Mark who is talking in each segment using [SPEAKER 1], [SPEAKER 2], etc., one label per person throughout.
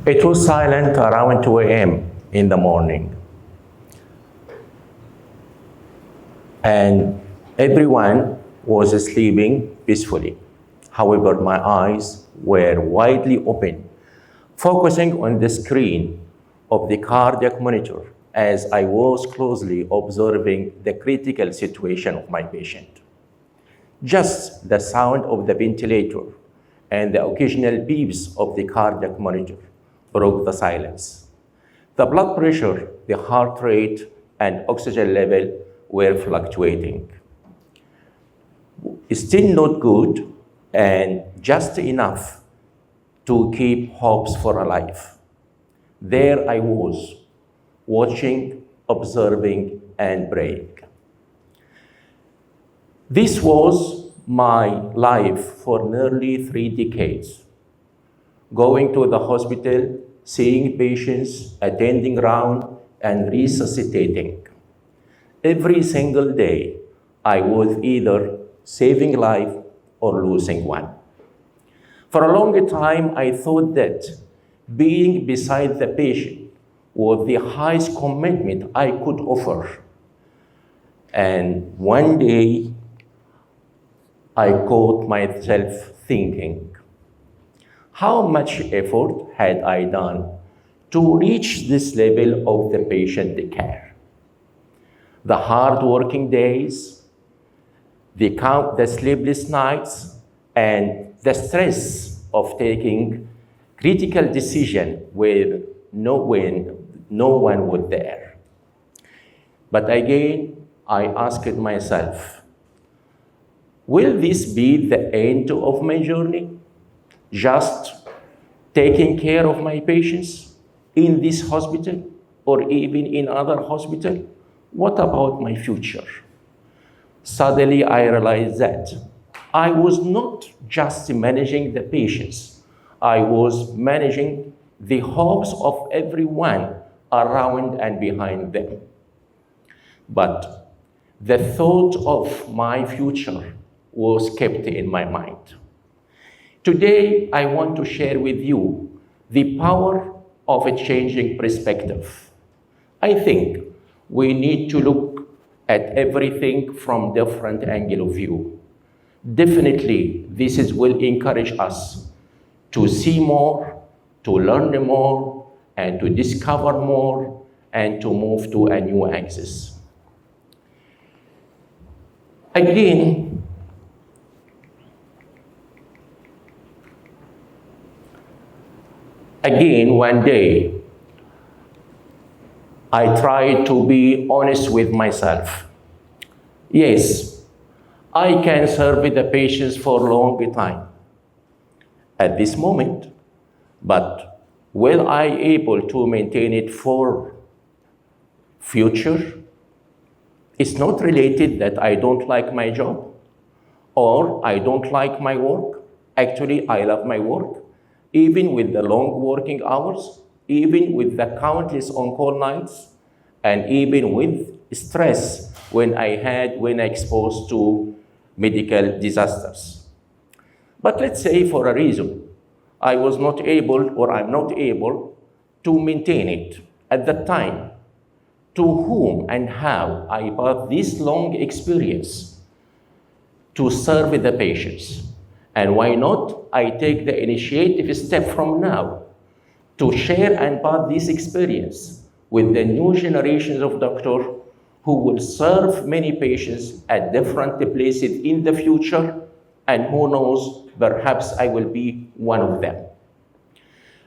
[SPEAKER 1] It was silent around 2 a.m. in the morning. And everyone was sleeping peacefully. However, my eyes were widely open, focusing on the screen of the cardiac monitor as I was closely observing the critical situation of my patient. Just the sound of the ventilator and the occasional beeps of the cardiac monitor broke the silence. The blood pressure, the heart rate, and oxygen level were fluctuating. Still not good, and just enough to keep hopes for alive. There I was, watching, observing, and praying. This was my life for nearly 3 decades. Going to the hospital, seeing patients, attending round, and resuscitating. Every single day, I was either saving life or losing one. For a long time, I thought that being beside the patient was the highest commitment I could offer. And one day, I caught myself thinking, how much effort had I done to reach this level of the patient care? The hard-working days, the sleepless nights, and the stress of taking critical decisions when no one was there. But again, I asked myself, will this be the end of my journey? Just taking care of my patients in this hospital or even in other hospitals? What about my future? Suddenly I realized that I was not just managing the patients, I was managing the hopes of everyone around and behind them. But the thought of my future was kept in my mind. Today, I want to share with you the power of a changing perspective. I think we need to look at everything from different angle of view. Definitely, this will encourage us to see more, to learn more, and to discover more, and to move to a new axis. Again, one day, I tried to be honest with myself. Yes, I can serve the patients for a long time at this moment, but will I able to maintain it for future? It's not related that I don't like my job or I don't like my work. Actually, I love my work, even with the long working hours, even with the countless on-call nights, and even with stress when I exposed to medical disasters. But let's say for a reason, I was not able or I'm not able to maintain it at that time. To whom and how I brought this long experience to serve the patients. And why not I take the initiative step from now to share and pass this experience with the new generations of doctors who will serve many patients at different places in the future, and who knows, perhaps I will be one of them.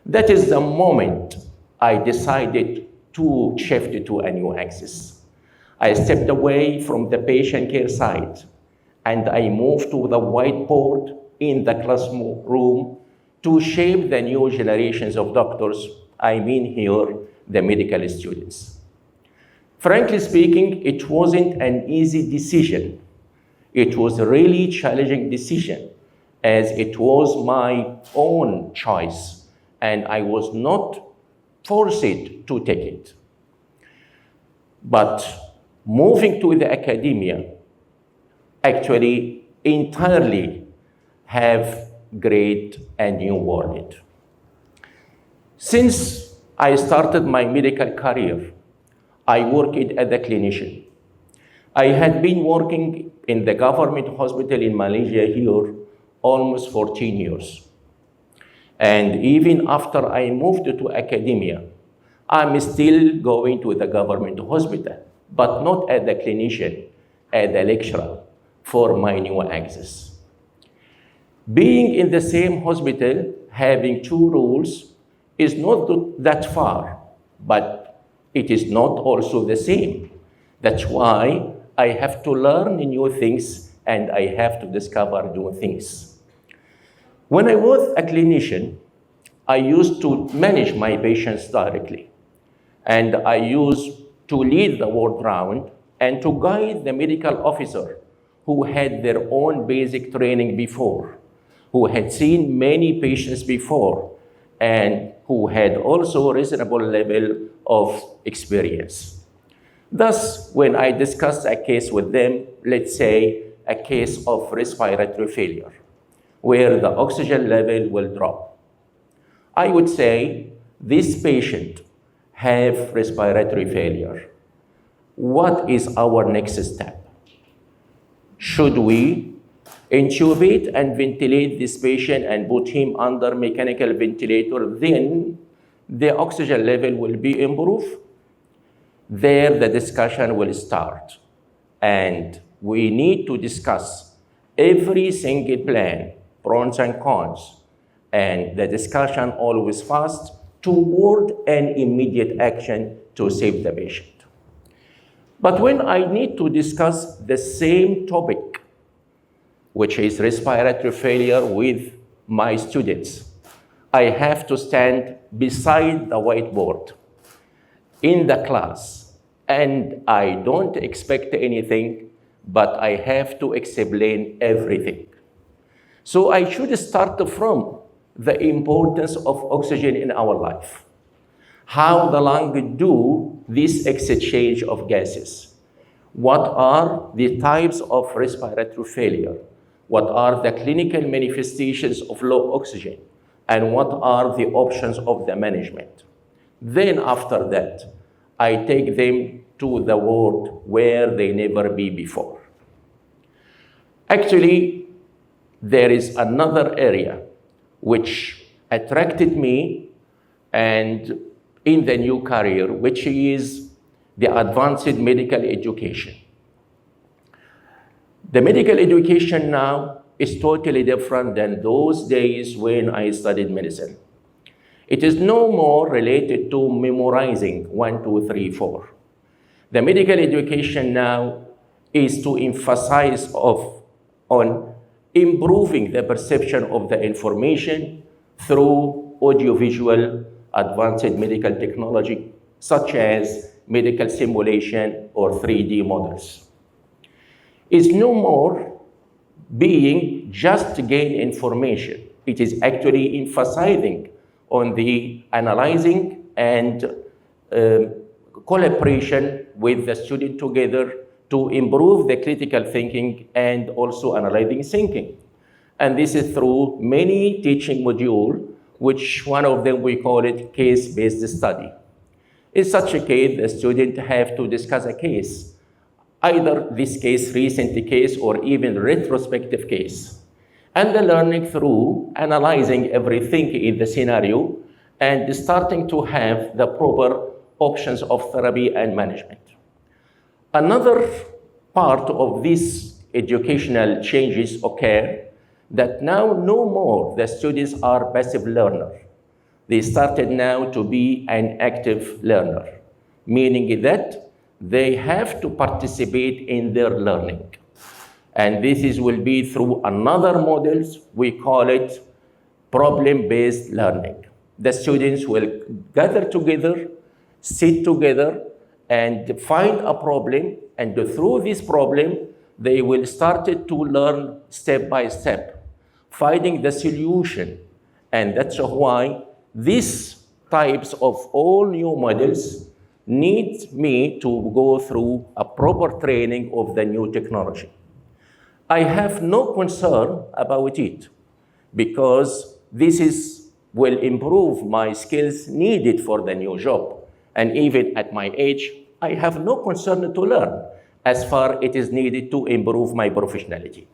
[SPEAKER 1] That is the moment I decided to shift to a new axis. I stepped away from the patient care side and I moved to the whiteboard in the classroom to shape the new generations of doctors, I mean here, the medical students. Frankly speaking, it wasn't an easy decision. It was a really challenging decision, as it was my own choice and I was not forced to take it. But moving to the academia actually entirely have great a new world. Since I started my medical career, I worked as a clinician. I had been working in the government hospital in Malaysia here almost 14 years. And even after I moved to academia, I'm still going to the government hospital, but not as a clinician, as a lecturer for my new access. Being in the same hospital, having two roles, is not that far, but it is not also the same. That's why I have to learn new things and I have to discover new things. When I was a clinician, I used to manage my patients directly. And I used to lead the ward round and to guide the medical officer who had their own basic training before, who had seen many patients before, and who had also a reasonable level of experience. Thus, when I discussed a case with them, let's say a case of respiratory failure, where the oxygen level will drop, I would say, this patient have respiratory failure. What is our next step? Should we intubate and ventilate this patient and put him under mechanical ventilator? Then the oxygen level will be improved. There the discussion will start. And we need to discuss every single plan, pros and cons, and the discussion always fast toward an immediate action to save the patient. But when I need to discuss the same topic, which is respiratory failure with my students, I have to stand beside the whiteboard in the class, and I don't expect anything, but I have to explain everything. So I should start from the importance of oxygen in our life. How the lung do this exchange of gases. What are the types of respiratory failure? What are the clinical manifestations of low oxygen? And what are the options of the management? Then after that, I take them to the ward where they never be before. Actually, there is another area which attracted me and in the new career, which is the advanced medical education. The medical education now is totally different than those days when I studied medicine. It is no more related to memorizing 1, 2, 3, 4. The medical education now is to emphasize on improving the perception of the information through audiovisual advanced medical technology, such as medical simulation or 3D models. It's no more being just to gain information. It is actually emphasizing on the analyzing and collaboration with the student together to improve the critical thinking and also analyzing thinking. And this is through many teaching modules, which one of them we call it case-based study. In such a case, the student have to discuss a case, either this case, recent case, or even retrospective case. And the learning through analyzing everything in the scenario and starting to have the proper options of therapy and management. Another part of these educational changes occur that now no more the students are passive learner. They started now to be an active learner, meaning that they have to participate in their learning. And this will be through another models, we call it problem-based learning. The students will gather together, sit together, and find a problem, and through this problem, they will start to learn step by step, finding the solution. And that's why these types of all new models need me to go through a proper training of the new technology. I have no concern about it because this is will improve my skills needed for the new job. And even at my age, I have no concern to learn as far it is needed to improve my professionality.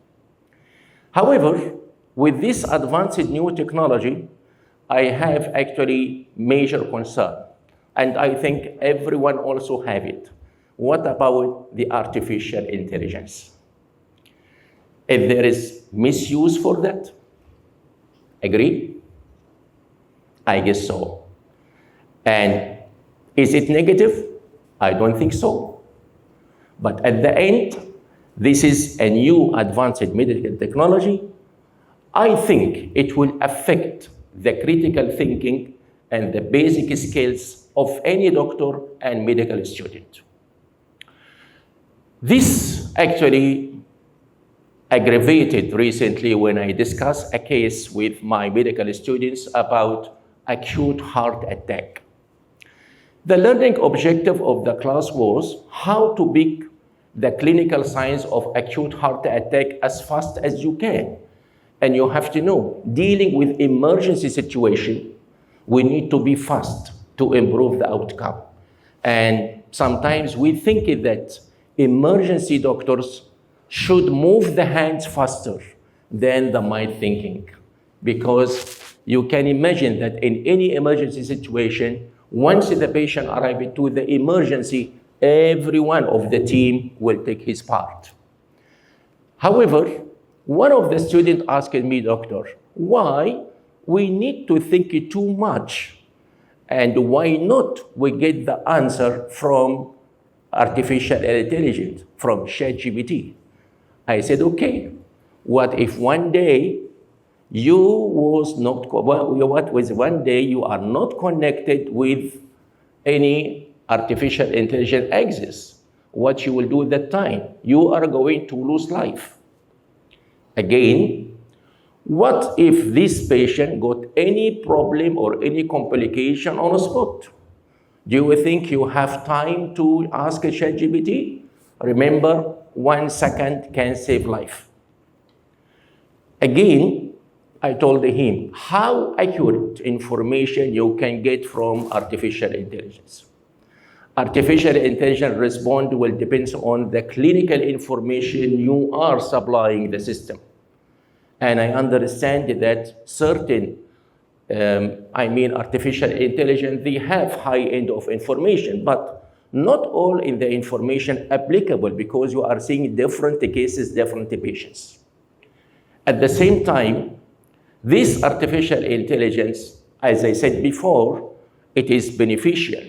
[SPEAKER 1] However, with this advanced new technology, I have actually major concern. And I think everyone also have it. What about the artificial intelligence? If there is misuse for that, agree? I guess so. And is it negative? I don't think so. But at the end, this is a new advanced medical technology. I think it will affect the critical thinking and the basic skills of any doctor and medical student. This actually aggravated recently when I discussed a case with my medical students about acute heart attack. The learning objective of the class was how to pick the clinical signs of acute heart attack as fast as you can. And you have to know, dealing with emergency situation, we need to be fast to improve the outcome. And sometimes we think that emergency doctors should move the hands faster than the mind thinking. Because you can imagine that in any emergency situation, once the patient arrives to the emergency, every one of the team will take his part. However, one of the students asked me, doctor, why we need to think too much? And why not we get the answer from artificial intelligence, from ChatGPT? I said, okay, what if one day one day you are not connected with any artificial intelligence exists? What you will do at that time? You are going to lose life. Again, what if this patient got any problem or any complication on the spot? Do you think you have time to ask a ChatGPT? Remember, 1 second can save life. Again, I told him how accurate information you can get from artificial intelligence. Artificial intelligence response will depend on the clinical information you are supplying the system. And I understand that certain, artificial intelligence, they have high end of information, but not all in the information applicable because you are seeing different cases, different patients. At the same time, this artificial intelligence, as I said before, it is beneficial.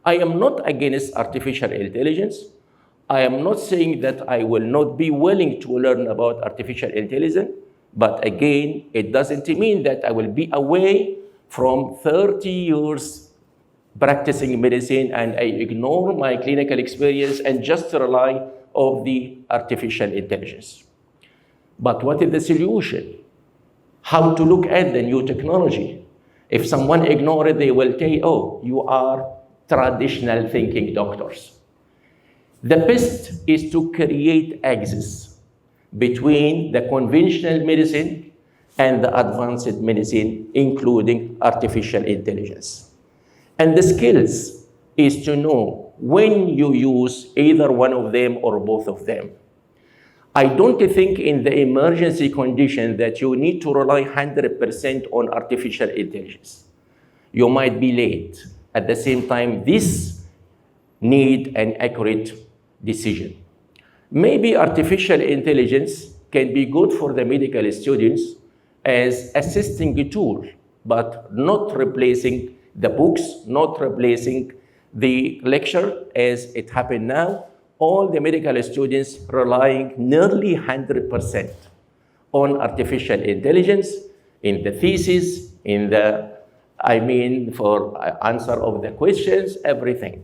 [SPEAKER 1] I am not against artificial intelligence. I am not saying that I will not be willing to learn about artificial intelligence, but again, it doesn't mean that I will be away from 30 years practicing medicine and I ignore my clinical experience and just rely on the artificial intelligence. But what is the solution? How to look at the new technology? If someone ignores it, they will say, oh, you are traditional thinking doctors. The best is to create access between the conventional medicine and the advanced medicine, including artificial intelligence. And the skills is to know when you use either one of them or both of them. I don't think in the emergency condition that you need to rely 100% on artificial intelligence. You might be late. At the same time, this need an accurate decision. Maybe artificial intelligence can be good for the medical students as assisting tool, but not replacing the books, not replacing the lecture as it happened now. All the medical students relying nearly 100% on artificial intelligence in the thesis, in the, for answer of the questions, everything.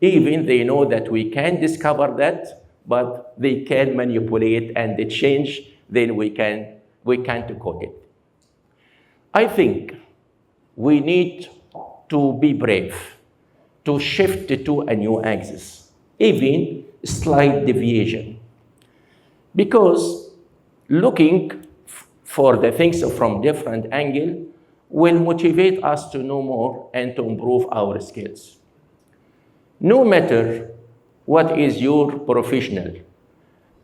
[SPEAKER 1] Even they know that we can discover that, but they can manipulate and they change, then we can't code it. I think we need to be brave, to shift to a new axis, even slight deviation. Because looking for the things from different angle, will motivate us to know more and to improve our skills. No matter what is your professional,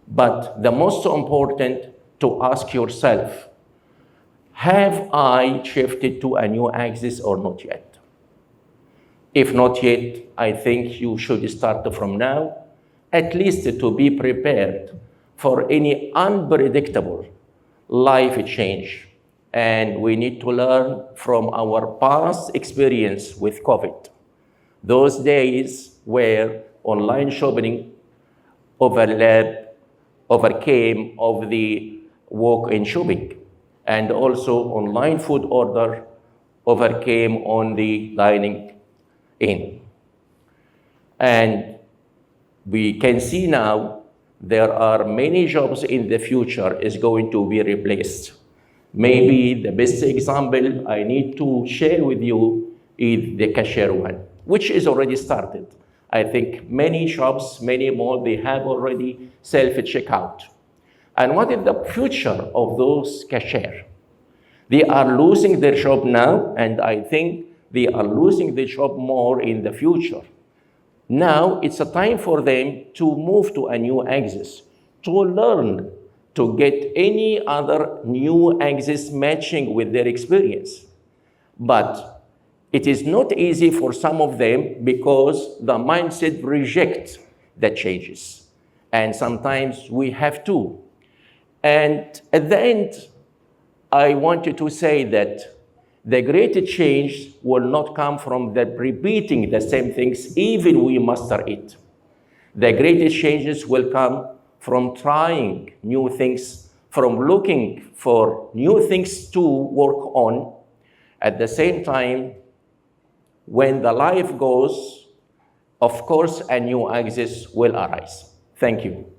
[SPEAKER 1] but the most important to ask yourself, have I shifted to a new axis or not yet? If not yet, I think you should start from now, at least to be prepared for any unpredictable life change. And we need to learn from our past experience with COVID. Those days where online shopping overcame of the walk-in shopping, and also online food order overcame on the dining in. And we can see now there are many jobs in the future is going to be replaced. Maybe the best example I need to share with you is the cashier one, which is already started. I think many shops, many malls, they have already self-checkout. And what is the future of those cashiers? They are losing their job now, and I think they are losing their job more in the future. Now it's a time for them to move to a new axis, to learn, to get any other new axis matching with their experience. But it is not easy for some of them because the mindset rejects the changes. And sometimes we have to. And at the end, I wanted to say that the great change will not come from the repeating the same things, even we master it. The greatest changes will come from trying new things, from looking for new things to work on. At the same time, when the life goes, of course, a new axis will arise. Thank you.